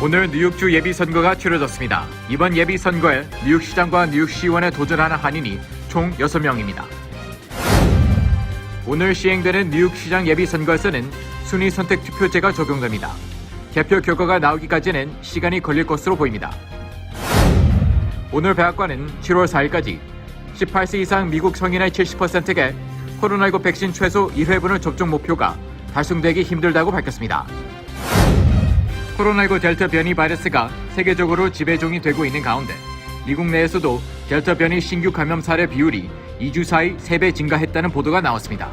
오늘 뉴욕주 예비선거가 치러졌습니다. 이번 예비선거에 뉴욕시장과 뉴욕시의원에 도전하는 한인이 총 6명입니다. 오늘 시행되는 뉴욕시장 예비선거에서는 순위 선택 투표제가 적용됩니다. 개표 결과가 나오기까지는 시간이 걸릴 것으로 보입니다. 오늘 백악관은 7월 4일까지 18세 이상 미국 성인의 70%에게 코로나19 백신 최소 1회분을 접종 목표가 달성되기 힘들다고 밝혔습니다. 코로나19 델타 변이 바이러스가 세계적으로 지배종이 되고 있는 가운데 미국 내에서도 델타 변이 신규 감염 사례 비율이 2주 사이 3배 증가했다는 보도가 나왔습니다.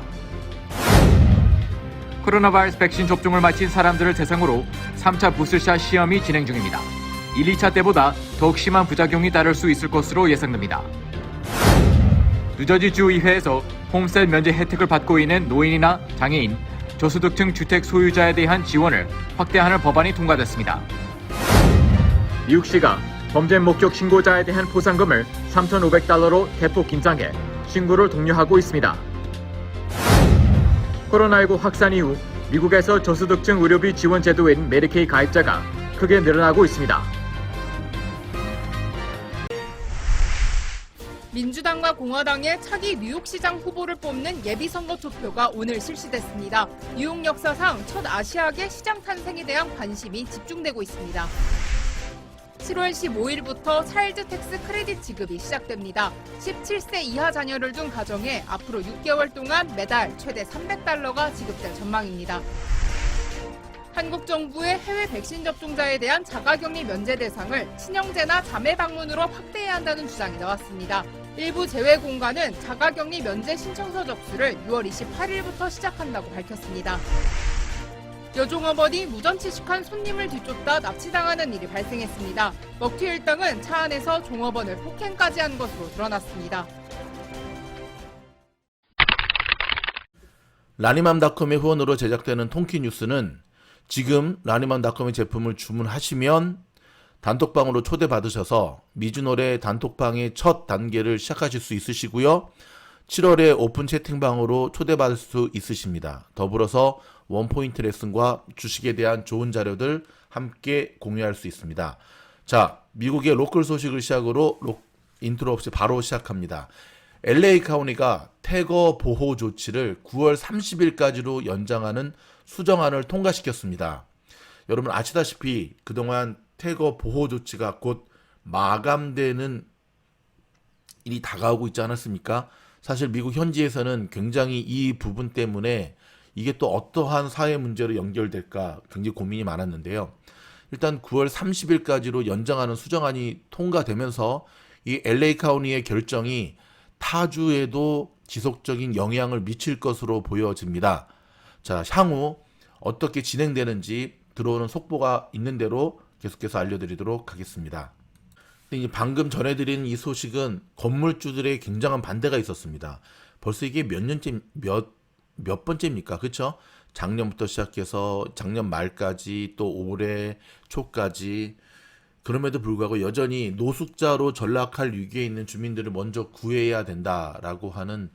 코로나 바이러스 백신 접종을 마친 사람들을 대상으로 3차 부스샷 시험이 진행 중입니다. 1, 2차 때보다 더욱 심한 부작용이 따를 수 있을 것으로 예상됩니다. 뉴저지 주의회에서 홈셋 면제 혜택을 받고 있는 노인이나 장애인, 저소득층 주택 소유자에 대한 지원을 확대하는 법안이 통과됐습니다. 뉴욕시가 범죄 목적 신고자에 대한 포상금을 $3,500로 대폭 긴장해 신고를 독려하고 있습니다. 코로나19 확산 이후 미국에서 저소득층 의료비 지원 제도인 메디케이 가입자가 크게 늘어나고 있습니다. 민주당과 공화당의 차기 뉴욕시장 후보를 뽑는 예비선거 투표가 오늘 실시됐습니다. 뉴욕 역사상 첫 아시아계 시장 탄생에 대한 관심이 집중되고 있습니다. 7월 15일부터 차일드 텍스 크레딧 지급이 시작됩니다. 17세 이하 자녀를 둔 가정에 앞으로 6개월 동안 매달 최대 $300가 지급될 전망입니다. 한국 정부의 해외 백신 접종자에 대한 자가격리 면제 대상을 친형제나 자매 방문으로 확대해야 한다는 주장이 나왔습니다. 일부 제외 공간은 자가격리 면제 신청서 접수를 6월 28일부터 시작한다고 밝혔습니다. 여종업원이 무전 취식한 손님을 뒤쫓다 납치당하는 일이 발생했습니다. 먹튀 일당은 차 안에서 종업원을 폭행까지 한 것으로 드러났습니다. 라니맘닷컴의 후원으로 제작되는 통키뉴스는 지금 라니맘닷컴의 제품을 주문하시면 단톡방으로 초대받으셔서 미주노래 단톡방의 첫 단계를 시작하실 수 있으시고요. 7월에 오픈 채팅방으로 초대받을 수 있으십니다. 더불어서 원포인트 레슨과 주식에 대한 좋은 자료들 함께 공유할 수 있습니다. 자, 미국의 로컬 소식을 시작으로 인트로 없이 바로 시작합니다. LA 카운티가 태거 보호 조치를 9월 30일까지로 연장하는 수정안을 통과시켰습니다. 여러분 아시다시피 그동안 태거 보호 조치가 곧 마감되는 일이 다가오고 있지 않았습니까? 사실 미국 현지에서는 굉장히 이 부분 때문에 이게 또 어떠한 사회 문제로 연결될까 굉장히 고민이 많았는데요. 일단 9월 30일까지로 연장하는 수정안이 통과되면서 이 LA 카운티의 결정이 타주에도 지속적인 영향을 미칠 것으로 보여집니다. 자, 향후 어떻게 진행되는지 들어오는 속보가 있는 대로 계속해서 알려드리도록 하겠습니다. 근데 이제 방금 전해드린 이 소식은 건물주들의 굉장한 반대가 있었습니다. 벌써 이게 몇 번째입니까? 그렇죠? 작년부터 시작해서 작년 말까지 또 올해 초까지 그럼에도 불구하고 여전히 노숙자로 전락할 위기에 있는 주민들을 먼저 구해야 된다라고 하는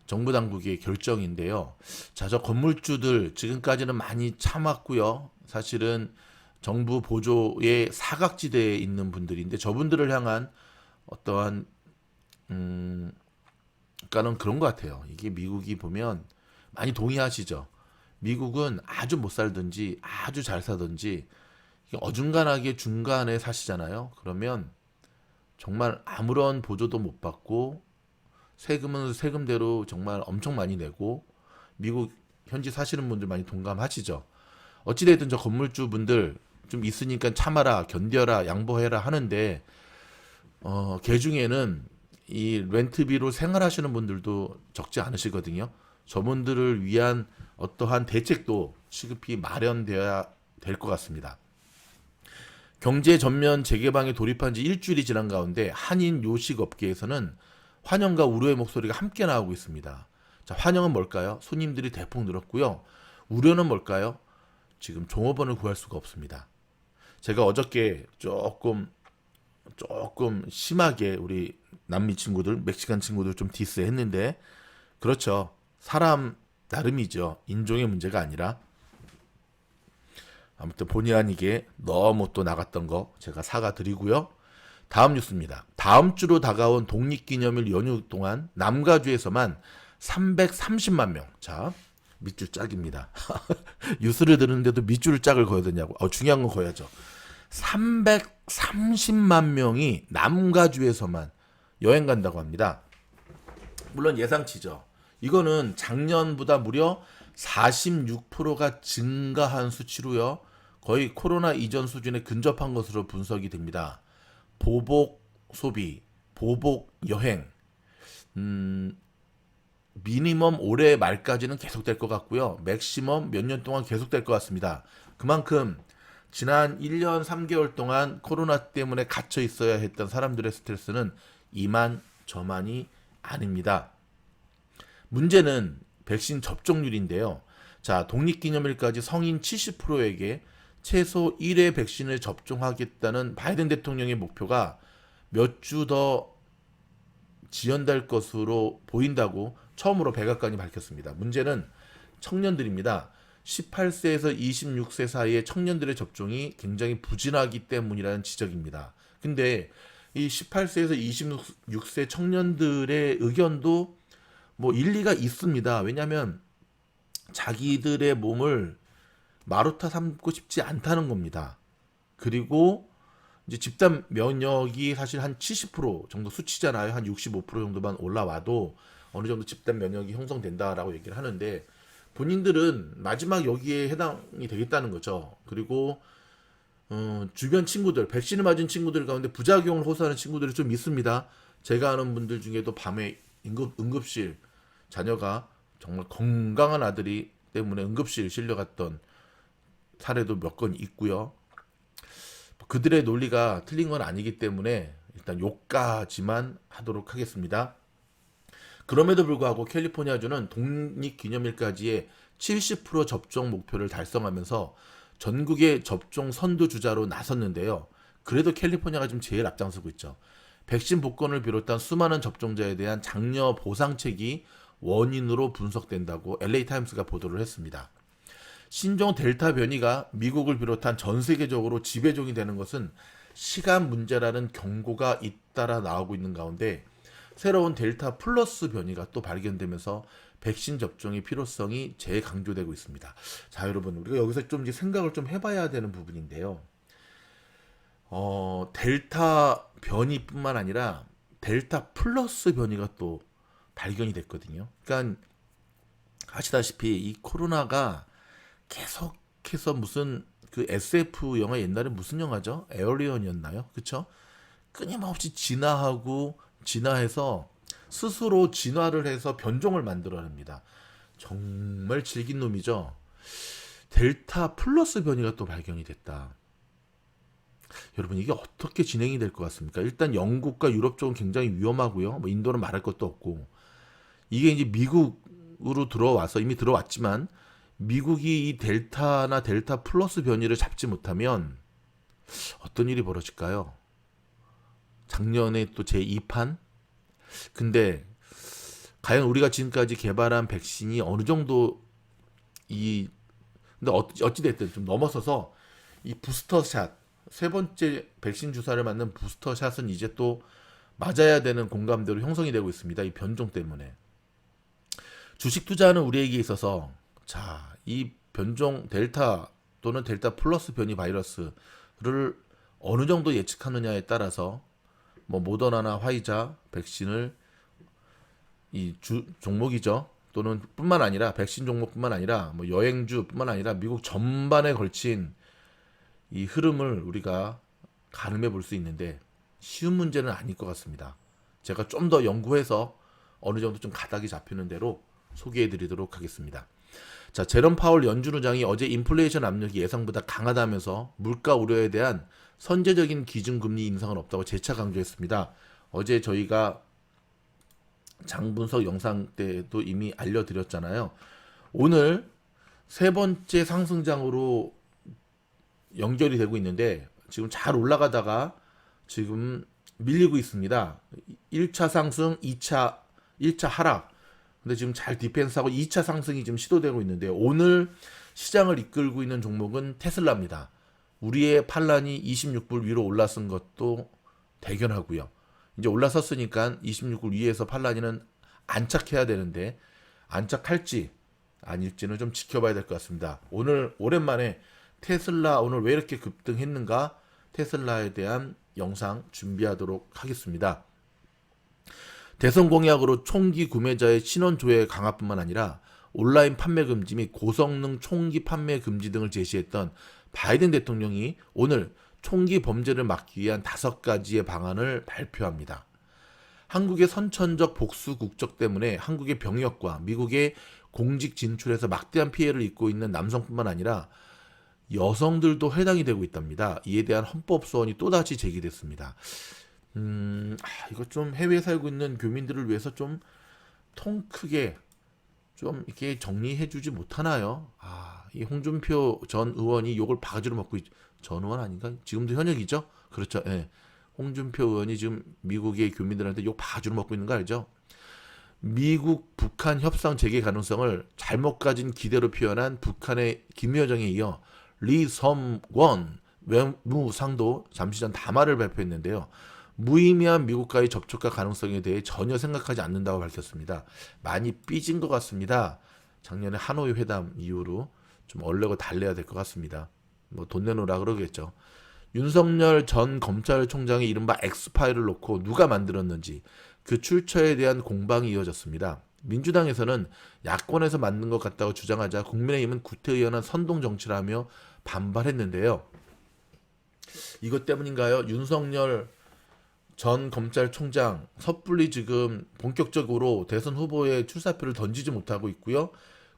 정부 당국의 결정인데요. 자, 저 건물주들 지금까지는 많이 참았고요. 사실은 정부 보조의 사각지대에 있는 분들인데 저분들을 향한 어떠한 그러니까는 그런 것 같아요. 이게 미국이 보면 많이 동의하시죠. 미국은 아주 못 살든지 아주 잘 사든지 어중간하게 중간에 사시잖아요. 그러면 정말 아무런 보조도 못 받고 세금은 세금대로 정말 엄청 많이 내고 미국 현지 사시는 분들 많이 동감하시죠. 어찌됐든 저 건물주 분들 좀 있으니까 참아라, 견뎌라, 양보해라 하는데 그 중에는 이 렌트비로 생활하시는 분들도 적지 않으시거든요. 저분들을 위한 어떠한 대책도 시급히 마련되어야 될 것 같습니다. 경제 전면 재개방에 돌입한 지 일주일이 지난 가운데 한인 요식 업계에서는 환영과 우려의 목소리가 함께 나오고 있습니다. 자, 환영은 뭘까요? 손님들이 대폭 늘었고요. 우려는 뭘까요? 지금 종업원을 구할 수가 없습니다. 제가 어저께 조금 심하게 우리 남미 친구들, 멕시칸 친구들 좀 디스했는데 그렇죠. 사람 나름이죠. 인종의 문제가 아니라 아무튼 본의 아니게 너무 또 나갔던 거 제가 사과드리고요. 다음 뉴스입니다. 다음 주로 다가온 독립기념일 연휴 동안 남가주에서만 330만 명. 자, 밑줄 짝입니다. 뉴스를 들었는데도 밑줄 짝을 그어야 되냐고. 중요한 건 그어야죠. 330만 명이 남가주에서만 여행 간다고 합니다. 물론 예상치죠. 이거는 작년보다 무려 46%가 증가한 수치로요. 거의 코로나 이전 수준에 근접한 것으로 분석이 됩니다. 보복 소비, 보복 여행, 미니멈 올해 말까지는 계속될 것 같고요. 맥시멈 몇 년 동안 계속될 것 같습니다. 그만큼 지난 1년 3개월 동안 코로나 때문에 갇혀 있어야 했던 사람들의 스트레스는 이만저만이 아닙니다. 문제는 백신 접종률인데요. 자, 독립기념일까지 성인 70%에게 최소 1회 백신을 접종하겠다는 바이든 대통령의 목표가 몇 주 더 지연될 것으로 보인다고 처음으로 백악관이 밝혔습니다. 문제는 청년들입니다. 18세에서 26세 사이의 청년들의 접종이 굉장히 부진하기 때문이라는 지적입니다. 근데 이 18세에서 26세 청년들의 의견도 뭐 일리가 있습니다. 왜냐하면 자기들의 몸을 마루타 삼고 싶지 않다는 겁니다. 그리고 이제 집단 면역이 사실 한 70% 정도 수치잖아요. 한 65% 정도만 올라와도 어느 정도 집단 면역이 형성된다라고 얘기를 하는데 본인들은 마지막 여기에 해당이 되겠다는 거죠. 그리고 주변 친구들, 백신을 맞은 친구들 가운데 부작용을 호소하는 친구들이 좀 있습니다. 제가 아는 분들 중에도 밤에 응급실 자녀가 정말 건강한 아들이 때문에 응급실 실려갔던 사례도 몇 건 있고요. 그들의 논리가 틀린 건 아니기 때문에 일단 욕까지만 하도록 하겠습니다. 그럼에도 불구하고 캘리포니아주는 독립기념일까지의 70% 접종 목표를 달성하면서 전국의 접종 선두주자로 나섰는데요. 그래도 캘리포니아가 지금 제일 앞장서고 있죠. 백신 복권을 비롯한 수많은 접종자에 대한 장려 보상책이 원인으로 분석된다고 LA타임스가 보도를 했습니다. 신종 델타 변이가 미국을 비롯한 전 세계적으로 지배종이 되는 것은 시간 문제라는 경고가 잇따라 나오고 있는 가운데 새로운 델타 플러스 변이가 또 발견되면서 백신 접종의 필요성이 재강조되고 있습니다. 자, 여러분, 우리가 여기서 좀 이제 생각을 좀 해봐야 되는 부분인데요. 델타 변이뿐만 아니라 델타 플러스 변이가 또 발견이 됐거든요. 그러니까 아시다시피 이 코로나가 계속해서 무슨 그 SF 영화 옛날에 무슨 영화죠? 에어리언이었나요? 그쵸? 끊임없이 진화해서 스스로 진화를 해서 변종을 만들어냅니다. 정말 질긴 놈이죠. 델타 플러스 변이가 또 발견이 됐다. 여러분, 이게 어떻게 진행이 될 것 같습니까? 일단 영국과 유럽 쪽은 굉장히 위험하고요. 뭐 인도는 말할 것도 없고, 이게 이제 미국으로 들어와서 이미 들어왔지만 미국이 이 델타나 델타 플러스 변이를 잡지 못하면 어떤 일이 벌어질까요? 작년에 또 제2판? 근데 과연 우리가 지금까지 개발한 백신이 어느 정도 근데 어찌됐든 좀 넘어서서 이 부스터샷, 세 번째 백신 주사를 맞는 부스터샷은 이제 또 맞아야 되는 공감대로 형성이 되고 있습니다. 이 변종 때문에. 주식 투자하는 우리에게 있어서 자, 이 변종 델타 또는 델타 플러스 변이 바이러스를 어느 정도 예측하느냐에 따라서 뭐 모더나나 화이자 백신을 이 종목이죠. 또는 뿐만 아니라 백신 종목뿐만 아니라 뭐 여행주뿐만 아니라 미국 전반에 걸친 이 흐름을 우리가 가늠해 볼 수 있는데 쉬운 문제는 아닐 것 같습니다. 제가 좀 더 연구해서 어느 정도 좀 가닥이 잡히는 대로 소개해 드리도록 하겠습니다. 자, 제롬 파월 연준 의장이 어제 인플레이션 압력이 예상보다 강하다면서 물가 우려에 대한 선제적인 기준금리 인상은 없다고 재차 강조했습니다. 어제 저희가 장분석 영상 때도 이미 알려드렸잖아요. 오늘 세 번째 상승장으로 연결이 되고 있는데 지금 잘 올라가다가 지금 밀리고 있습니다. 1차 상승, 1차 하락. 근데 지금 잘 디펜스하고 2차 상승이 지금 시도되고 있는데 오늘 시장을 이끌고 있는 종목은 테슬라입니다. 우리의 판란이 26불 위로 올라선 것도 대견하고요. 이제 올라섰으니까 26불 위에서 판란이는 안착해야 되는데 안착할지 아닐지는 좀 지켜봐야 될 것 같습니다. 오늘 오랜만에 테슬라 오늘 왜 이렇게 급등했는가 테슬라에 대한 영상 준비하도록 하겠습니다. 대선 공약으로 총기 구매자의 신원 조회 강화뿐만 아니라 온라인 판매 금지 및 고성능 총기 판매 금지 등을 제시했던 바이든 대통령이 오늘 총기 범죄를 막기 위한 5가지의 방안을 발표합니다. 한국의 선천적 복수 국적 때문에 한국의 병역과 미국의 공직 진출에서 막대한 피해를 입고 있는 남성뿐만 아니라 여성들도 해당이 되고 있답니다. 이에 대한 헌법 소원이 또다시 제기됐습니다. 이거 좀 해외에 살고 있는 교민들을 위해서 좀 통 크게 좀 이렇게 정리해주지 못하나요? 이 홍준표 전 의원이 욕을 바가지로 먹고 전 의원 아닌가? 지금도 현역이죠? 그렇죠. 예. 홍준표 의원이 지금 미국의 교민들한테 욕 바가지로 먹고 있는 거 알죠? 미국 북한 협상 재개 가능성을 잘못 가진 기대로 표현한 북한의 김여정에 이어 리섬권 외무상도 잠시 전 담화를 발표했는데요. 무의미한 미국과의 접촉과 가능성에 대해 전혀 생각하지 않는다고 밝혔습니다. 많이 삐진 것 같습니다. 작년에 하노이 회담 이후로 좀 얼레고 달래야 될 것 같습니다. 뭐 돈 내놓으라 그러겠죠. 윤석열 전 검찰총장의 이른바 엑스파일을 놓고 누가 만들었는지 그 출처에 대한 공방이 이어졌습니다. 민주당에서는 야권에서 만든 것 같다고 주장하자 국민의힘은 구태의연한 선동정치라며 반발했는데요. 이것 때문인가요? 윤석열 전 검찰총장 섣불리 지금 본격적으로 대선 후보의 출사표를 던지지 못하고 있고요.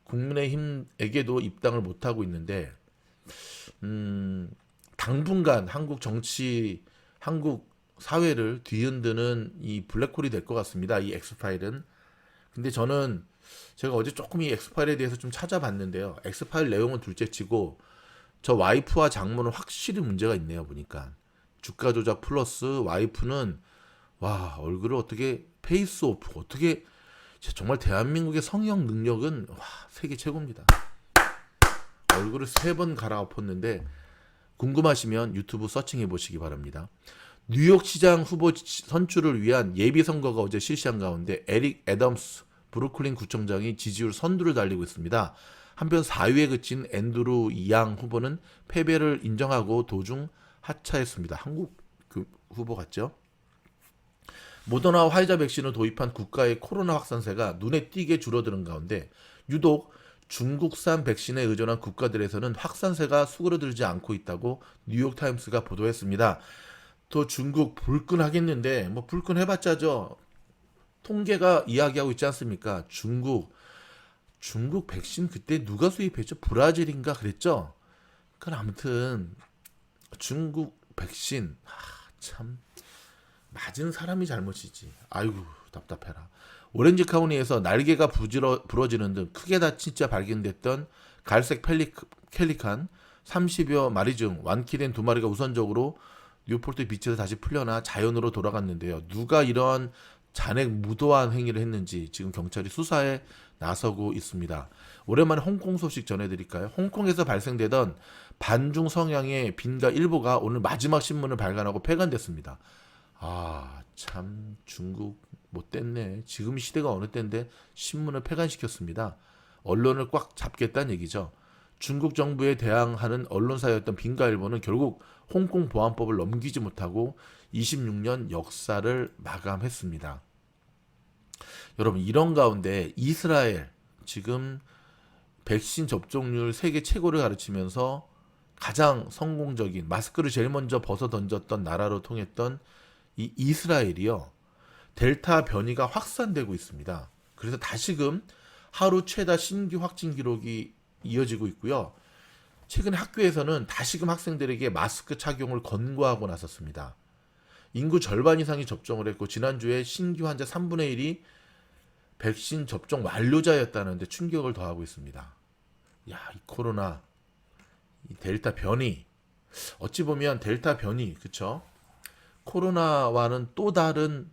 국민의힘에게도 입당을 못하고 있는데 당분간 한국 정치, 한국 사회를 뒤흔드는 이 블랙홀이 될 것 같습니다. 이 엑스파일은. 근데 저는 제가 어제 조금 이 엑스파일에 대해서 좀 찾아봤는데요. 엑스파일 내용은 둘째치고 저 와이프와 장모는 확실히 문제가 있네요. 보니까. 주가 조작 플러스 와이프는 와 얼굴을 어떻게 페이스오프 어떻게 정말 대한민국의 성형 능력은 와 세계 최고입니다. 얼굴을 3번 갈아엎었는데 궁금하시면 유튜브 서칭해 보시기 바랍니다. 뉴욕시장 후보 선출을 위한 예비선거가 어제 실시한 가운데 에릭 애덤스 브루클린 구청장이 지지율 선두를 달리고 있습니다. 한편 4위에 그친 앤드루 양 후보는 패배를 인정하고 도중 하차했습니다. 한국 후보 같죠? 모더나와 화이자 백신을 도입한 국가의 코로나 확산세가 눈에 띄게 줄어드는 가운데 유독 중국산 백신에 의존한 국가들에서는 확산세가 수그러들지 않고 있다고 뉴욕타임스가 보도했습니다. 또 중국 불끈하겠는데 뭐 불끈해봤자죠. 통계가 이야기하고 있지 않습니까? 중국 백신 그때 누가 수입했죠? 브라질인가 그랬죠? 그건 아무튼 중국 백신 참 맞은 사람이 잘못이지. 아이고 답답해라. 오렌지 카운티에서 날개가 부러지는 등 크게 다친 채 발견됐던 갈색 펠리칸 30여 마리 중 완키된 2마리가 우선적으로 뉴포트 비치에서 다시 풀려나 자연으로 돌아갔는데요. 누가 이러한 잔액 무도한 행위를 했는지 지금 경찰이 수사에 나서고 있습니다. 오랜만에 홍콩 소식 전해드릴까요? 홍콩에서 발생되던 반중 성향의 빈가 일부가 오늘 마지막 신문을 발간하고 폐간됐습니다. 참 중국 못됐네. 지금 시대가 어느 때인데 신문을 폐간시켰습니다. 언론을 꽉 잡겠다는 얘기죠. 중국 정부에 대항하는 언론사였던 빈가일보는 결국 홍콩 보안법을 넘기지 못하고 26년 역사를 마감했습니다. 여러분 이런 가운데 이스라엘 지금 백신 접종률 세계 최고를 가르치면서 가장 성공적인 마스크를 제일 먼저 벗어 던졌던 나라로 통했던 이 이스라엘이요. 델타 변이가 확산되고 있습니다. 그래서 다시금 하루 최다 신규 확진 기록이 이어지고 있고요. 최근 학교에서는 다시금 학생들에게 마스크 착용을 권고하고 나섰습니다. 인구 절반 이상이 접종을 했고 지난주에 신규 환자 3분의 1이 백신 접종 완료자였다는데 충격을 더하고 있습니다. 이 코로나, 이 델타 변이, 어찌 보면 델타 변이, 그쵸? 코로나와는 또 다른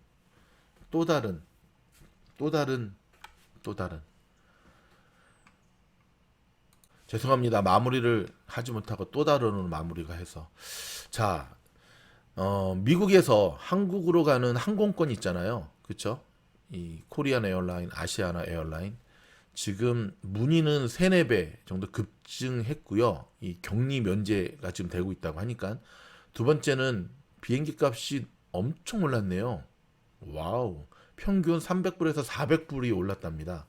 죄송합니다. 마무리를 하지 못하고 또 다른 마무리가 해서. 자, 미국에서 한국으로 가는 항공권 있잖아요. 그쵸? 이 코리안 에어라인, 아시아나 에어라인. 지금 문의는 3, 4배 정도 급증했고요. 이 격리 면제가 지금 되고 있다고 하니까. 두 번째는 비행기 값이 엄청 올랐네요. 와우. 평균 300불에서 400불이 올랐답니다.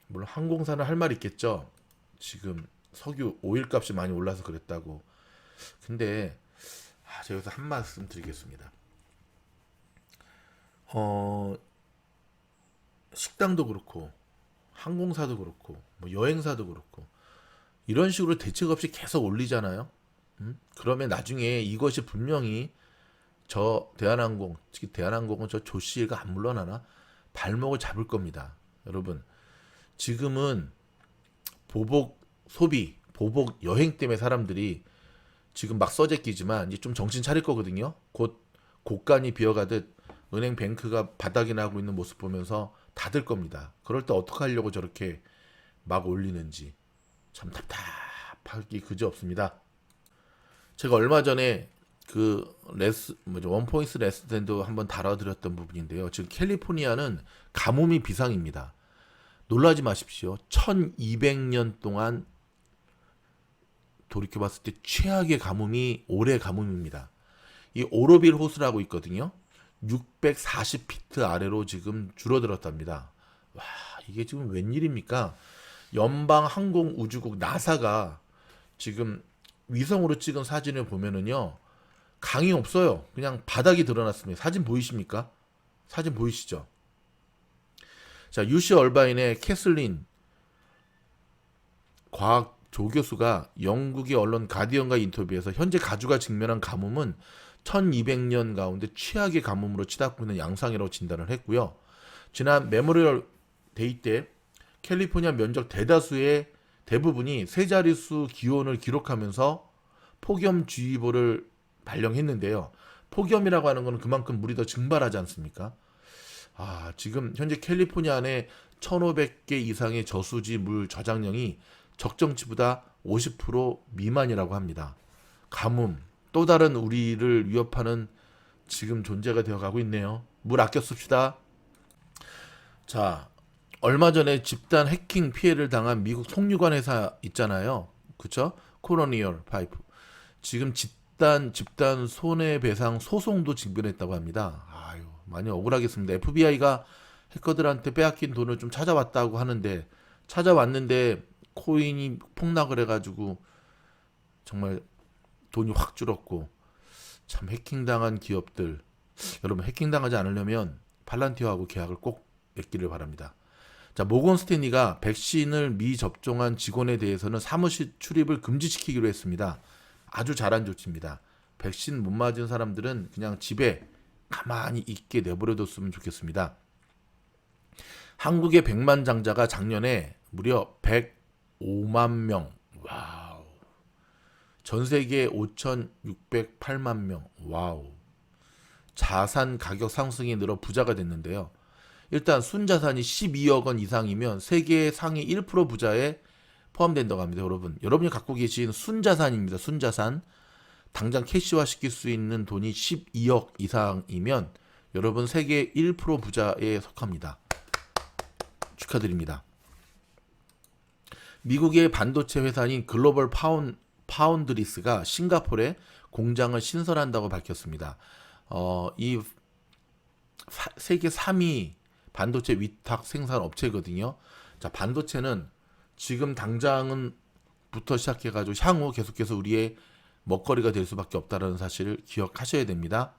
물론 항공사는 할 말 있겠죠. 지금 석유 오일 값이 많이 올라서 그랬다고. 근데 제가 여기서 한 말씀 드리겠습니다. 식당도 그렇고 항공사도 그렇고 뭐 여행사도 그렇고 이런 식으로 대책 없이 계속 올리잖아요. 그러면 나중에 이것이 분명히 저 대한항공, 특히 대한항공은 저 조씨가 안 물러나나 발목을 잡을 겁니다. 여러분, 지금은 보복 소비, 보복 여행 때문에 사람들이 지금 막 써제끼지만 이제 좀 정신 차릴 거거든요. 곧 곳간이 비어가듯 은행 뱅크가 바닥이 나고 있는 모습 보면서 닫을 겁니다. 그럴 때 어떻게 하려고 저렇게 막 올리는지 참 답답하기 그지없습니다. 제가 얼마 전에 그 원포인트 레스텐도 한번 다뤄드렸던 부분인데요. 지금 캘리포니아는 가뭄이 비상입니다. 놀라지 마십시오. 1200년 동안 돌이켜봤을 때 최악의 가뭄이 올해 가뭄입니다. 이 오로빌 호수라고 있거든요. 640피트 아래로 지금 줄어들었답니다. 와, 이게 지금 웬일입니까? 연방항공우주국 나사가 지금 위성으로 찍은 사진을 보면은요, 강이 없어요. 그냥 바닥이 드러났습니다. 사진 보이십니까? 사진 보이시죠? 자, UC 얼바인의 캐슬린 과학 조교수가 영국의 언론 가디언과 인터뷰에서 현재 가주가 직면한 가뭄은 1200년 가운데 최악의 가뭄으로 치닫고 있는 양상이라고 진단을 했고요. 지난 메모리얼 데이 때 캘리포니아 면적 대부분이 세 자릿수 기온을 기록하면서 폭염주의보를 발령했는데요. 폭염이라고 하는 것은 그만큼 물이 더 증발하지 않습니까? 지금 현재 캘리포니아 안에 1500개 이상의 저수지 물 저장량이 적정치보다 50% 미만이라고 합니다. 가뭄, 또 다른 우리를 위협하는 지금 존재가 되어가고 있네요. 물 아껴 씁시다. 자, 얼마 전에 집단 해킹 피해를 당한 미국 송유관 회사 있잖아요. 그쵸? 코로니얼 파이프. 지금 집단 손해배상 소송도 직면했다고 합니다. 아유, 많이 억울하겠습니다. FBI가 해커들한테 빼앗긴 돈을 좀 찾아왔다고 하는데, 찾아왔는데 코인이 폭락을 해가지고 정말 돈이 확 줄었고, 참 해킹당한 기업들, 여러분 해킹당하지 않으려면 팔란티어하고 계약을 꼭 맺기를 바랍니다. 자, 모건 스탠리가 백신을 미접종한 직원에 대해서는 사무실 출입을 금지시키기로 했습니다. 아주 잘한 조치입니다. 백신 못 맞은 사람들은 그냥 집에 가만히 있게 내버려뒀으면 좋겠습니다. 한국의 백만장자가 작년에 무려 105만 명. 와우. 전 세계 5,608만 명. 와우. 자산 가격 상승이 늘어 부자가 됐는데요. 일단 순자산이 12억 원 이상이면 세계 상위 1% 부자에 포함된다고 합니다. 여러분이 갖고 계신 순자산입니다. 순자산. 당장 캐시화 시킬 수 있는 돈이 12억 이상이면 여러분 세계 1% 부자에 속합니다. 축하드립니다. 미국의 반도체 회사인 글로벌 파운드리스가 싱가포르에 공장을 신설한다고 밝혔습니다. 이 세계 3위 반도체 위탁 생산 업체거든요. 자, 반도체는 지금 당장부터 시작해가지고 향후 계속해서 우리의 먹거리가 될 수밖에 없다는 사실을 기억하셔야 됩니다.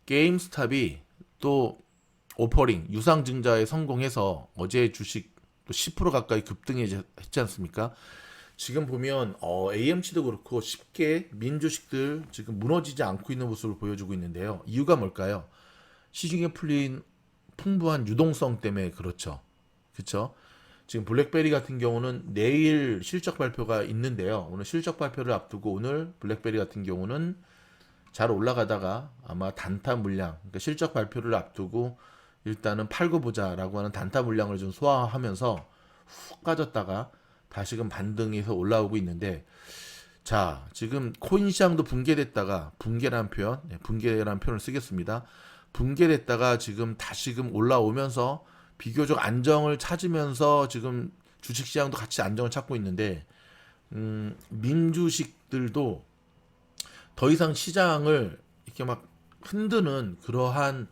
게임스탑이 또 오퍼링 유상증자에 성공해서 어제 주식 또 10% 가까이 급등했지 않습니까? 지금 보면 AMC도 그렇고 쉽게 민주식들 지금 무너지지 않고 있는 모습을 보여주고 있는데요. 이유가 뭘까요? 시중에 풀린 풍부한 유동성 때문에 그렇죠. 그렇죠? 지금 블랙베리 같은 경우는 내일 실적 발표가 있는데요. 오늘 실적 발표를 앞두고 오늘 블랙베리 같은 경우는 잘 올라가다가 아마 단타 물량, 그러니까 실적 발표를 앞두고 일단은 팔고 보자라고 하는 단타 물량을 좀 소화하면서 훅 빠졌다가 다시금 반등해서 올라오고 있는데, 자, 지금 코인 시장도 붕괴됐다가, 붕괴라는 표현을 쓰겠습니다. 붕괴됐다가 지금 다시금 올라오면서 비교적 안정을 찾으면서 지금 주식시장도 같이 안정을 찾고 있는데, 민주식들도 더 이상 시장을 이렇게 막 흔드는 그러한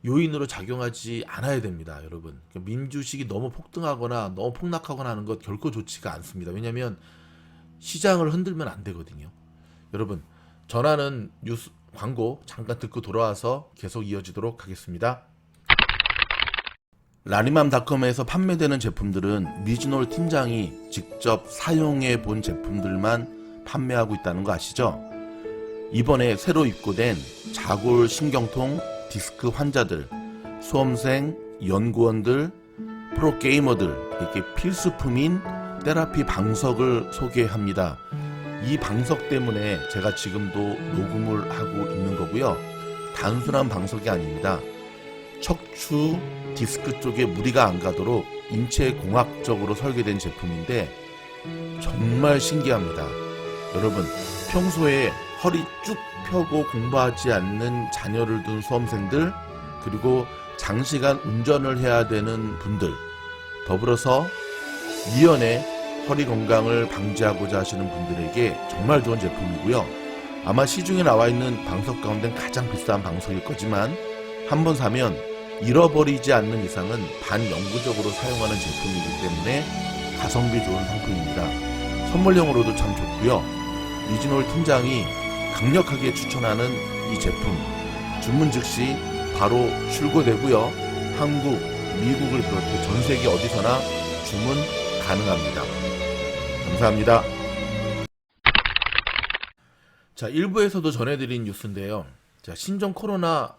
요인으로 작용하지 않아야 됩니다, 여러분. 민주식이 너무 폭등하거나 너무 폭락하거나 하는 것 결코 좋지가 않습니다. 왜냐하면 시장을 흔들면 안 되거든요. 여러분, 전하는 뉴스 광고 잠깐 듣고 돌아와서 계속 이어지도록 하겠습니다. 라니맘닷컴에서 판매되는 제품들은 미즈놀 팀장이 직접 사용해 본 제품들만 판매하고 있다는 거 아시죠? 이번에 새로 입고된 자골 신경통 디스크 환자들, 수험생, 연구원들, 프로게이머들, 이렇게 필수품인 테라피 방석을 소개합니다. 이 방석 때문에 제가 지금도 녹음을 하고 있는 거고요. 단순한 방석이 아닙니다. 척추 디스크 쪽에 무리가 안 가도록 인체 공학적으로 설계된 제품인데 정말 신기합니다. 여러분, 평소에 허리 쭉 펴고 공부하지 않는 자녀를 둔 수험생들, 그리고 장시간 운전을 해야 되는 분들, 더불어서 미연에 허리 건강을 방지하고자 하시는 분들에게 정말 좋은 제품이고요. 아마 시중에 나와 있는 방석 가운데 가장 비싼 방석일 거지만 한번 사면 잃어버리지 않는 이상은 반영구적으로 사용하는 제품이기 때문에 가성비 좋은 상품입니다. 선물용으로도 참 좋고요. 미즈놀 팀장이 강력하게 추천하는 이 제품, 주문 즉시 바로 출고되고요. 한국, 미국을 비롯해 전 세계 어디서나 주문 가능합니다. 감사합니다. 자, 1부에서도 전해드린 뉴스인데요. 자, 신종 코로나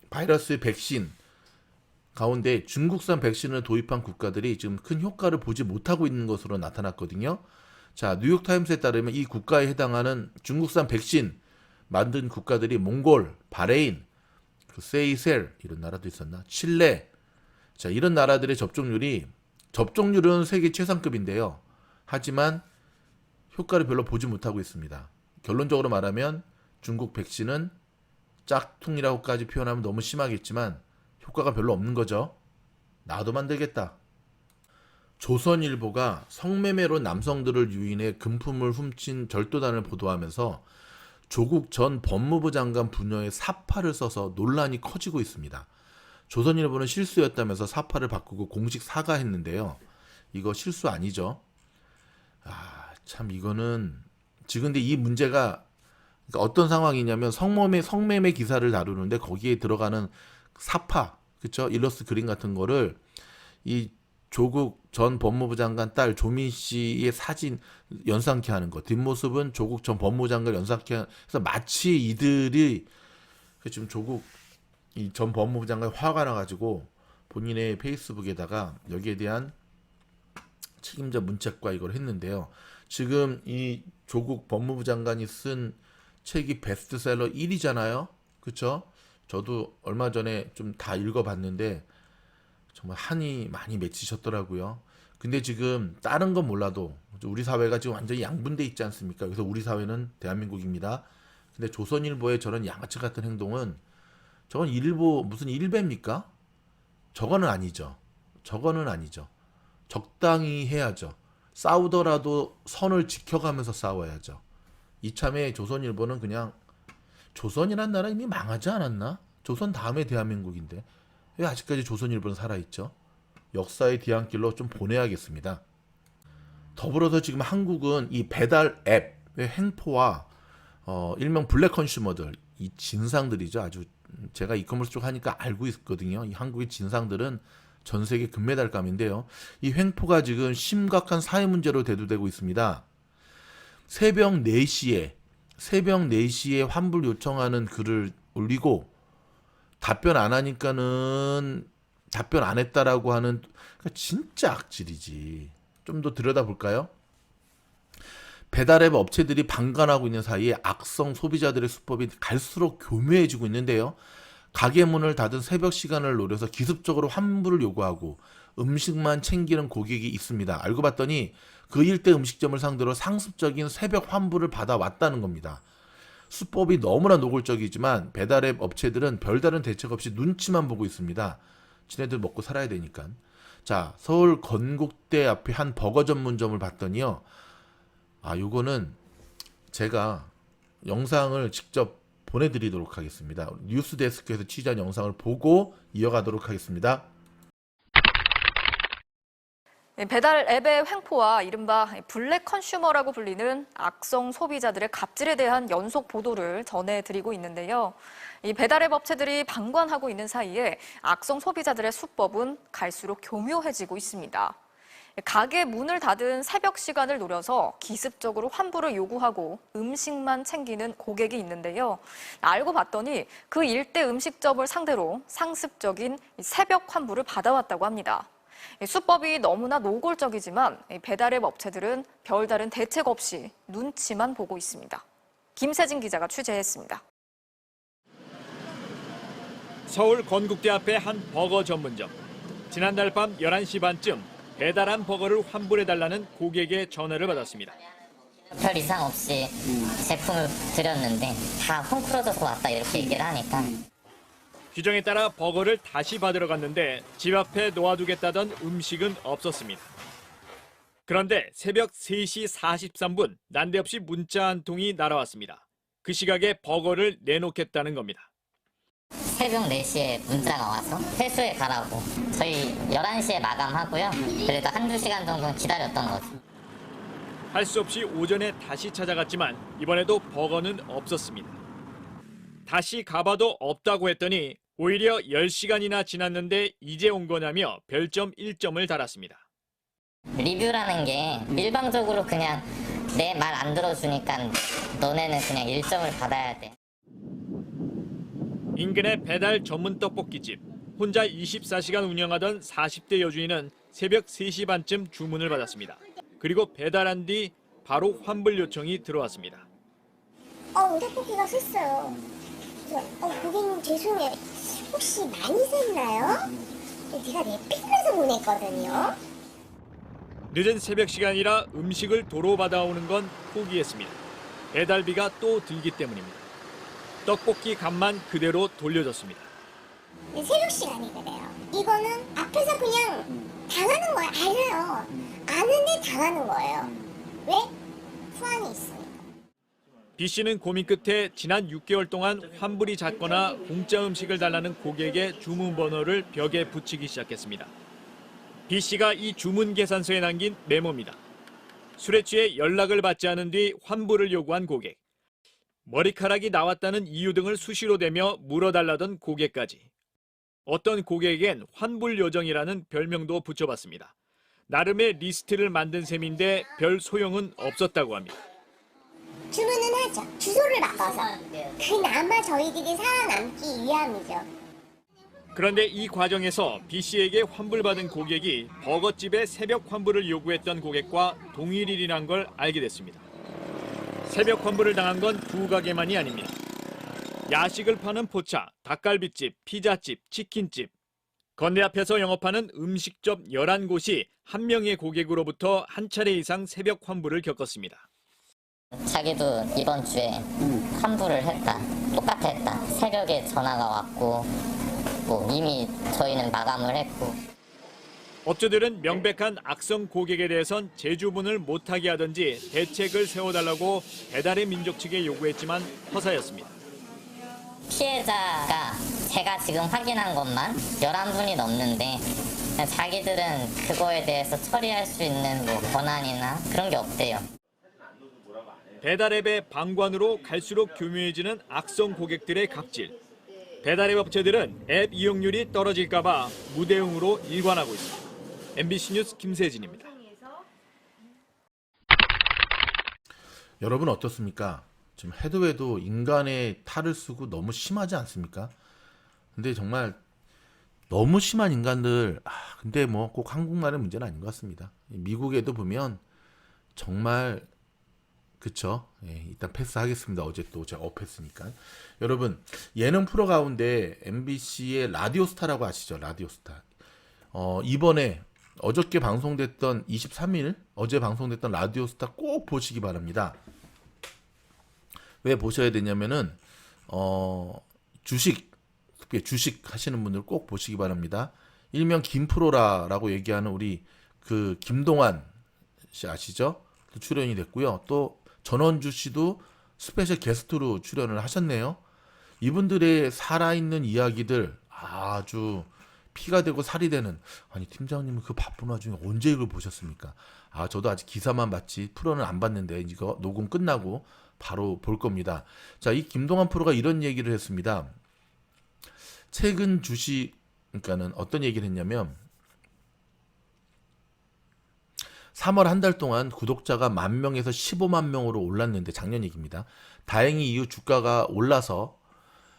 바이러스 백신 가운데 중국산 백신을 도입한 국가들이 지금 큰 효과를 보지 못하고 있는 것으로 나타났거든요. 자, 뉴욕타임스에 따르면 이 국가에 해당하는 중국산 백신 만든 국가들이 몽골, 바레인, 세이셀 이런 나라도 있었나? 칠레. 자, 이런 나라들의 접종률은 세계 최상급인데요. 하지만 효과를 별로 보지 못하고 있습니다. 결론적으로 말하면 중국 백신은 짝퉁이라고까지 표현하면 너무 심하겠지만 효과가 별로 없는 거죠. 나도 만들겠다. 조선일보가 성매매로 남성들을 유인해 금품을 훔친 절도단을 보도하면서 조국 전 법무부 장관 부녀의 사파를 써서 논란이 커지고 있습니다. 조선일보는 실수였다면서 사파를 바꾸고 공식 사과했는데요. 이거 실수 아니죠? 참 이거는 지금 근데 이 문제가 그러니까 어떤 상황이냐면 성매매 기사를 다루는데 거기에 들어가는 사파, 그쵸? 일러스트 그림 같은 거를 이 조국 전 법무부 장관 딸 조민 씨의 사진 연상케 하는 거, 뒷모습은 조국 전 법무부 장관 연상케 해서 마치 이들이 지금 조국 이 전 법무부 장관이 화가 나가지고 본인의 페이스북에다가 여기에 대한 책임자 문책과 이걸 했는데요. 지금 이 조국 법무부 장관이 쓴 책이 베스트셀러 1위잖아요. 그쵸? 저도 얼마 전에 좀 다 읽어봤는데 정말 한이 많이 맺히셨더라고요. 근데 지금 다른 건 몰라도 우리 사회가 지금 완전히 양분돼 있지 않습니까? 그래서 우리 사회는 대한민국입니다. 근데 조선일보의 저런 양아치 같은 행동은 저건 일보 무슨 일배입니까? 저거는 아니죠. 적당히 해야죠. 싸우더라도 선을 지켜가면서 싸워야죠. 이참에 조선일보는 그냥 조선이란 나라 이미 망하지 않았나? 조선 다음에 대한민국인데 왜 아직까지 조선일보는 살아있죠? 역사의 뒤안길로 좀 보내야겠습니다. 더불어서 지금 한국은 이 배달 앱의 횡포와 일명 블랙 컨슈머들, 이 진상들이죠. 아주 제가 이커머스 쪽 하니까 알고 있거든요. 이 한국의 진상들은 전 세계 금메달감인데요. 이 횡포가 지금 심각한 사회 문제로 대두되고 있습니다. 새벽 4시에 환불 요청하는 글을 올리고 답변 안 하니까는 답변 안 했다라고 하는, 그러니까 진짜 악질이지. 좀 더 들여다볼까요? 배달앱 업체들이 방관하고 있는 사이에 악성 소비자들의 수법이 갈수록 교묘해지고 있는데요. 가게 문을 닫은 새벽 시간을 노려서 기습적으로 환불을 요구하고 음식만 챙기는 고객이 있습니다. 알고 봤더니 그 일대 음식점을 상대로 상습적인 새벽 환불을 받아왔다는 겁니다. 수법이 너무나 노골적이지만 배달앱 업체들은 별다른 대책 없이 눈치만 보고 있습니다. 지네들 먹고 살아야 되니까. 자, 서울 건국대 앞에 한 버거 전문점을 봤더니요. 요거는 제가 영상을 직접 보내드리도록 하겠습니다. 뉴스데스크에서 취재한 영상을 보고 이어가도록 하겠습니다. 배달 앱의 횡포와 이른바 블랙 컨슈머라고 불리는 악성 소비자들의 갑질에 대한 연속 보도를 전해드리고 있는데요. 이 배달 앱 업체들이 방관하고 있는 사이에 악성 소비자들의 수법은 갈수록 교묘해지고 있습니다. 가게 문을 닫은 새벽 시간을 노려서 기습적으로 환불을 요구하고 음식만 챙기는 고객이 있는데요. 알고 봤더니 그 일대 음식점을 상대로 상습적인 새벽 환불을 받아왔다고 합니다. 수법이 너무나 노골적이지만 배달앱 업체들은 별다른 대책 없이 눈치만 보고 있습니다. 김세진 기자가 취재했습니다. 서울 건국대 앞의 한 버거 전문점. 지난달 밤 11시 반쯤 배달한 버거를 환불해달라는 고객의 전화를 받았습니다. 별 이상 없이 제품을 드렸는데 다 헝클어져서 왔다 이렇게 얘기를 하니까 규정에 따라 버거를 다시 받으러 갔는데 집 앞에 놓아두겠다던 음식은 없었습니다. 그런데 새벽 3시 43분 난데없이 문자 한 통이 날아왔습니다. 그 시각에 버거를 내놓겠다는 겁니다. 새벽 4시에 문자가 와서 회수해 가라고. 저희 11시에 마감하고요. 그래도 한두 시간 정도는 기다렸던 거죠. 할 수 없이 오전에 다시 찾아갔지만 이번에도 버거는 없었습니다. 다시 가봐도 없다고 했더니 오히려 10시간이나 지났는데 이제 온 거냐며 별점 1점을 달았습니다. 리뷰라는 게 일방적으로 그냥 내 말 안 들어주니까 너네는 그냥 1점을 받아야 돼. 인근의 배달 전문 떡볶이집. 혼자 24시간 운영하던 40대 여주인은 새벽 3시 반쯤 주문을 받았습니다. 그리고 배달한 뒤 바로 환불 요청이 들어왔습니다. 떡볶이가 샜어요. 고객님 죄송해요. 혹시 많이 샜나요? 제가 랩핑해서 보냈거든요. 늦은 새벽 시간이라 음식을 도로 받아오는 건 포기했습니다. 배달비가 또 들기 때문입니다. 떡볶이 값만 그대로 돌려줬습니다. 새벽 시간이 그래요. 이거는 앞에서 그냥 당하는 거예요. 알아요. 아는데 당하는 거예요. 왜? 후환이 있으니까. B 씨는 고민 끝에 지난 6개월 동안 환불이 잦거나 공짜 음식을 달라는 고객의 주문 번호를 벽에 붙이기 시작했습니다. B 씨가 이 주문 계산서에 남긴 메모입니다. 술에 취해 연락을 받지 않은 뒤 환불을 요구한 고객. 머리카락이 나왔다는 이유 등을 수시로 대며 물어달라던 고객까지. 어떤 고객에겐 환불 요정이라는 별명도 붙여봤습니다. 나름의 리스트를 만든 셈인데 별 소용은 없었다고 합니다. 주문은 하죠. 주소를 바꿔서. 그나마 저희들이 살아남기 위함이죠. 그런데 이 과정에서 B 씨에게 환불받은 고객이 버거집에 새벽 환불을 요구했던 고객과 동일인이란 걸 알게 됐습니다. 새벽 환불을 당한 건 두 가게만이 아닙니다. 야식을 파는 포차, 닭갈비집, 피자집, 치킨집, 건대 앞에서 영업하는 음식점 11곳이 한 명의 고객으로부터 한 차례 이상 새벽 환불을 겪었습니다. 자기도 이번 주에 환불을 했다. 똑같아 했다. 새벽에 전화가 왔고 이미 저희는 마감을 했고. 업주들은 명백한 악성 고객에 대해선 재주문을 못하게 하든지 대책을 세워달라고 배달의 민족 측에 요구했지만 허사였습니다. 피해자가 제가 지금 확인한 것만 11분이 넘는데 자기들은 그거에 대해서 처리할 수 있는 권한이나 그런 게 없대요. 배달앱의 방관으로 갈수록 교묘해지는 악성 고객들의 갑질. 배달앱 업체들은 앱 이용률이 떨어질까 봐 무대응으로 일관하고 있습니다. MBC 뉴스 김세진입니다. 여러분 어떻습니까? 지금 해도 해도 인간의 탈을 쓰고 너무 심하지 않습니까? 근데 정말 너무 심한 인간들, 근데 뭐 꼭 한국만의 문제는 아닌 것 같습니다. 미국에도 보면 정말 그쵸? 예, 일단 패스하겠습니다. 어제 또 제가 업했으니까. 여러분, 예능 프로 가운데 MBC의 라디오스타라고 아시죠? 라디오스타. 이번에 어저께 방송됐던 23일 어제 방송됐던 라디오스타 꼭 보시기 바랍니다. 왜 보셔야 되냐면은 특히 주식 하시는 분들 꼭 보시기 바랍니다. 일명 김프로라라고 얘기하는 우리 그 김동완 씨 아시죠? 또 출연이 됐고요. 또 전원주 씨도 스페셜 게스트로 출연을 하셨네요. 이분들의 살아있는 이야기들 아주 피가 되고 살이 되는, 아니 팀장님은 그 바쁜 와중에 언제 이걸 보셨습니까? 저도 아직 기사만 봤지 프로는 안 봤는데 이거 녹음 끝나고 바로 볼 겁니다. 자, 이 김동완 프로가 이런 얘기를 했습니다. 최근 주식, 그러니까는 어떤 얘기를 했냐면 3월 한 달 동안 구독자가 10,000명에서 15만 명으로 올랐는데, 작년 얘기입니다. 다행히 이후 주가가 올라서,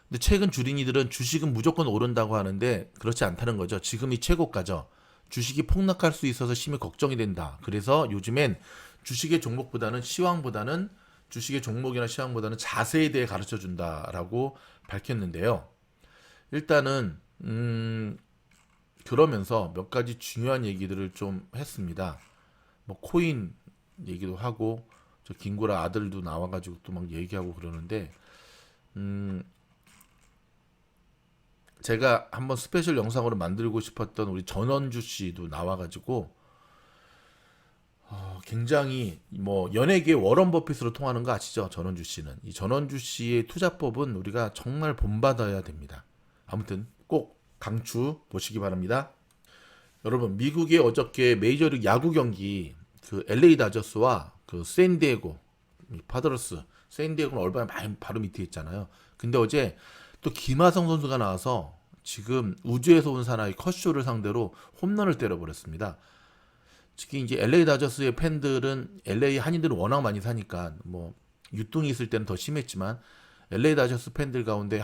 근데 최근 주린이들은 주식은 무조건 오른다고 하는데 그렇지 않다는 거죠. 지금이 최고가죠. 주식이 폭락할 수 있어서 심히 걱정이 된다. 그래서 요즘엔 주식의 종목보다는 시황보다는 주식의 종목이나 시황보다는 자세에 대해 가르쳐 준다라고 밝혔는데요. 일단은 그러면서 몇 가지 중요한 얘기들을 좀 했습니다. 뭐 코인 얘기도 하고, 저 김구라 아들도 나와가지고 또 막 얘기하고 그러는데, 제가 한번 스페셜 영상으로 만들고 싶었던 우리 전원주 씨도 나와가지고 굉장히 뭐 연예계 워런 버핏으로 통하는 거 아시죠? 전원주 씨는. 이 전원주 씨의 투자법은 우리가 정말 본받아야 됩니다. 아무튼 꼭 강추 보시기 바랍니다. 여러분, 미국의 어저께 메이저리그 야구 경기, 그 LA 다저스와 그 샌디에고 파드러스, 샌디에고는 얼마나 많이 바로 밑에 있잖아요. 근데 어제 또 김하성 선수가 나와서 지금 우주에서 온 사나이 컷쇼를 상대로 홈런을 때려버렸습니다. 특히 이제 LA 다저스의 팬들은, LA 한인들은 워낙 많이 사니까 뭐 유뚱이 있을 때는 더 심했지만 LA 다저스 팬들 가운데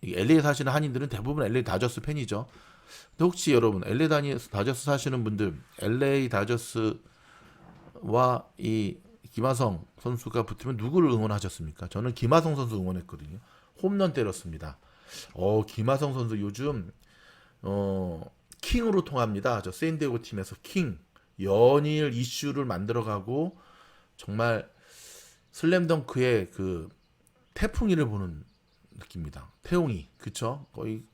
LA 사시는 한인들은 대부분 LA 다저스 팬이죠. 근데 혹시 여러분 LA 다저스 사시는 분들, LA 다저스와 이 김하성 선수가 붙으면 누구를 응원하셨습니까? 저는 김하성 선수 응원했거든요. 홈런 때렸습니다. 김하성 선수 요즘 킹으로 통합니다. 저 샌디에고 팀에서 킹, 연일 이슈를 만들어가고 정말 슬램덩크의 그 태풍이를 보는 느낌입니다. 태웅이, 그쵸? 거의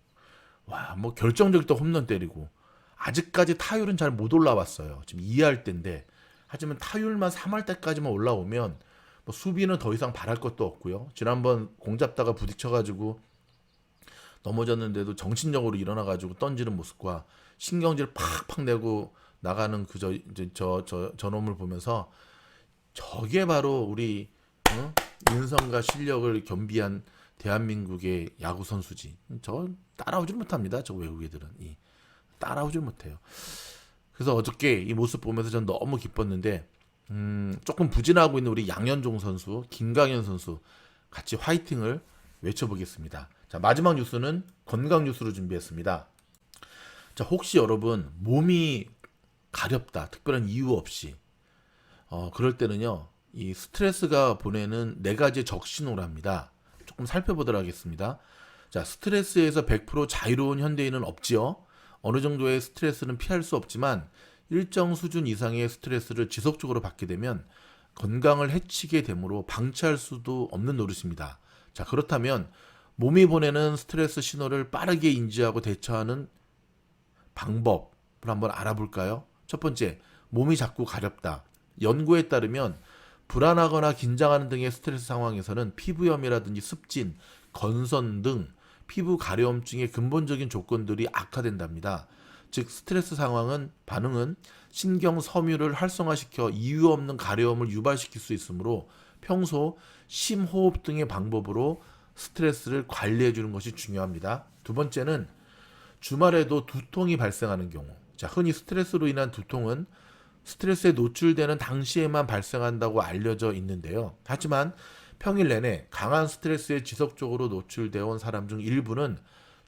뭐 결정적일 홈런 때리고, 아직까지 타율은 잘 못 올라왔어요. 지금 2할 때인데, 하지만 타율만 3할 때까지만 올라오면 뭐 수비는 더 이상 바랄 것도 없고요. 지난번 공 잡다가 부딪혀가지고 넘어졌는데도 정신력으로 일어나가지고 던지는 모습과 신경질 팍팍 내고 나가는 저놈을 보면서 저게 바로 우리 인성과 실력을 겸비한 대한민국의 야구 선수지. 저 따라오질 못합니다. 저 외국 애들은 따라오질 못해요. 그래서 어저께 이 모습 보면서 전 너무 기뻤는데, 조금 부진하고 있는 우리 양현종 선수, 김강현 선수 같이 화이팅을 외쳐보겠습니다. 자, 마지막 뉴스는 건강 뉴스로 준비했습니다. 자, 혹시 여러분 몸이 가렵다, 특별한 이유 없이 그럴 때는요, 이 스트레스가 보내는 4가지의 적신호랍니다. 조금 살펴보도록 하겠습니다. 자, 스트레스에서 100% 자유로운 현대인은 없지요. 어느 정도의 스트레스는 피할 수 없지만 일정 수준 이상의 스트레스를 지속적으로 받게 되면 건강을 해치게 되므로 방치할 수도 없는 노릇입니다. 자, 그렇다면 몸이 보내는 스트레스 신호를 빠르게 인지하고 대처하는 방법을 한번 알아볼까요? 첫 번째, 몸이 자꾸 가렵다. 연구에 따르면 불안하거나 긴장하는 등의 스트레스 상황에서는 피부염이라든지 습진, 건선 등 피부 가려움증의 근본적인 조건들이 악화된답니다. 즉 스트레스 반응은 신경 섬유를 활성화시켜 이유 없는 가려움을 유발시킬 수 있으므로 평소 심호흡 등의 방법으로 스트레스를 관리해 주는 것이 중요합니다. 두 번째는 주말에도 두통이 발생하는 경우. 자, 흔히 스트레스로 인한 두통은 스트레스에 노출되는 당시에만 발생한다고 알려져 있는데요. 하지만 평일 내내 강한 스트레스에 지속적으로 노출되어 온 사람 중 일부는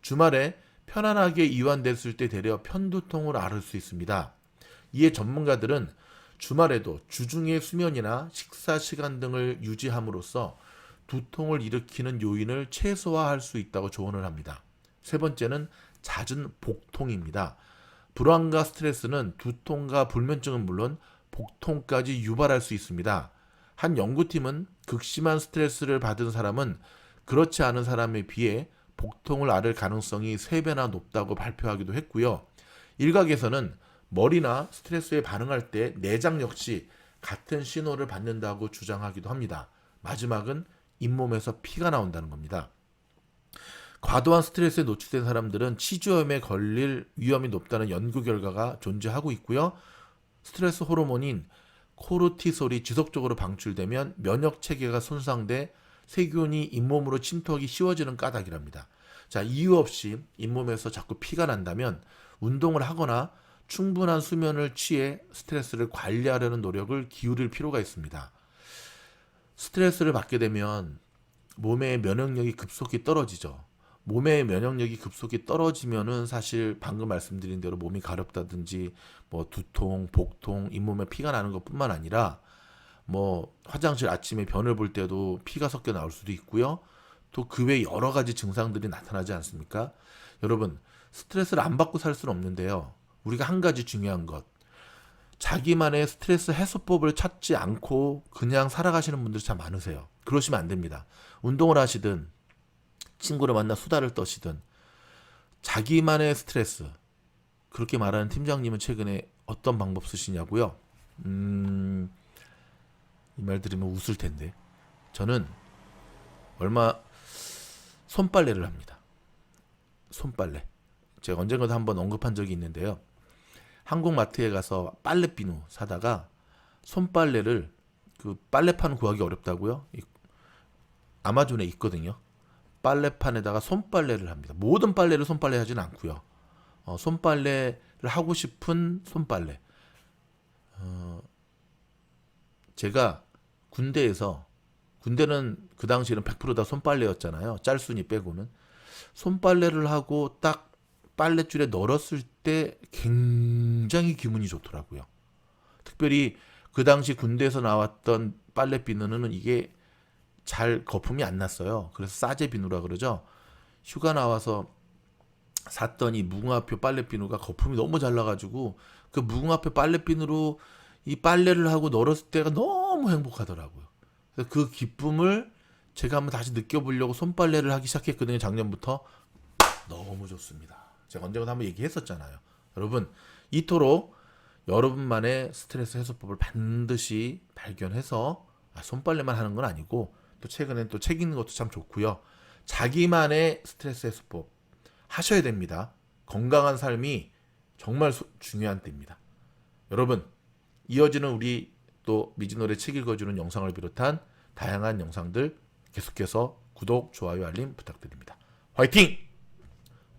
주말에 편안하게 이완됐을 때 되려 편두통을 앓을 수 있습니다. 이에 전문가들은 주말에도 주중의 수면이나 식사 시간 등을 유지함으로써 두통을 일으키는 요인을 최소화할 수 있다고 조언을 합니다. 세 번째는 잦은 복통입니다. 불안과 스트레스는 두통과 불면증은 물론 복통까지 유발할 수 있습니다. 한 연구팀은 극심한 스트레스를 받은 사람은 그렇지 않은 사람에 비해 복통을 앓을 가능성이 3배나 높다고 발표하기도 했고요. 일각에서는 머리나 스트레스에 반응할 때 내장 역시 같은 신호를 받는다고 주장하기도 합니다. 마지막은 잇몸에서 피가 나온다는 겁니다. 과도한 스트레스에 노출된 사람들은 치주염에 걸릴 위험이 높다는 연구 결과가 존재하고 있고요. 스트레스 호르몬인 코르티솔이 지속적으로 방출되면 면역 체계가 손상돼 세균이 잇몸으로 침투하기 쉬워지는 까닭이랍니다. 자, 이유 없이 잇몸에서 자꾸 피가 난다면 운동을 하거나 충분한 수면을 취해 스트레스를 관리하려는 노력을 기울일 필요가 있습니다. 스트레스를 받게 되면 몸의 면역력이 급속히 떨어지죠. 몸의 면역력이 급속히 떨어지면은 사실 방금 말씀드린 대로 몸이 가렵다든지 뭐 두통, 복통, 잇몸에 피가 나는 것뿐만 아니라 뭐 화장실 아침에 변을 볼 때도 피가 섞여 나올 수도 있고요. 또 그 외 여러 가지 증상들이 나타나지 않습니까? 여러분, 스트레스를 안 받고 살 수는 없는데요. 우리가 한 가지 중요한 것, 자기만의 스트레스 해소법을 찾지 않고 그냥 살아가시는 분들이 참 많으세요. 그러시면 안 됩니다. 운동을 하시든 친구를 만나 수다를 떠시든 자기만의 스트레스, 그렇게 말하는 팀장님은 최근에 어떤 방법 쓰시냐고요? 이 말 들으면 웃을 텐데 저는 얼마 손빨래를 합니다. 손빨래. 제가 언젠가도 한번 언급한 적이 있는데요. 한국마트에 가서 빨래비누 사다가 손빨래를, 그 빨래판 구하기 어렵다고요? 아마존에 있거든요. 빨래판에다가 손빨래를 합니다. 모든 빨래를 손빨래 하지는 않고요. 손빨래를 하고 싶은 손빨래. 제가 군대는 그 당시에는 100% 다 손빨래였잖아요. 짤순이 빼고는. 손빨래를 하고 딱 빨랫줄에 널었을 때 굉장히 기분이 좋더라고요. 특별히 그 당시 군대에서 나왔던 빨래 비누는 이게 잘 거품이 안 났어요. 그래서 싸제 비누라 그러죠. 휴가 나와서 샀더니 무궁화표 빨래 비누가 거품이 너무 잘 나가지고 그 무궁화표 빨래 비누로 이 빨래를 하고 널었을 때가 너무 행복하더라고요. 그래서 그 기쁨을 제가 한번 다시 느껴보려고 손빨래를 하기 시작했거든요. 작년부터. 너무 좋습니다. 제가 언젠가 한번 얘기했었잖아요. 여러분, 이토록 여러분만의 스트레스 해소법을 반드시 발견해서 손빨래만 하는 건 아니고 또 최근엔 또 책 읽는 것도 참 좋고요. 자기만의 스트레스 해소법 하셔야 됩니다. 건강한 삶이 정말 중요한 때입니다. 여러분, 이어지는 우리 또 미즈노래 책 읽어주는 영상을 비롯한 다양한 영상들 계속해서 구독, 좋아요, 알림 부탁드립니다. 화이팅!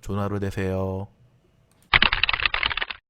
좋은 하루 되세요.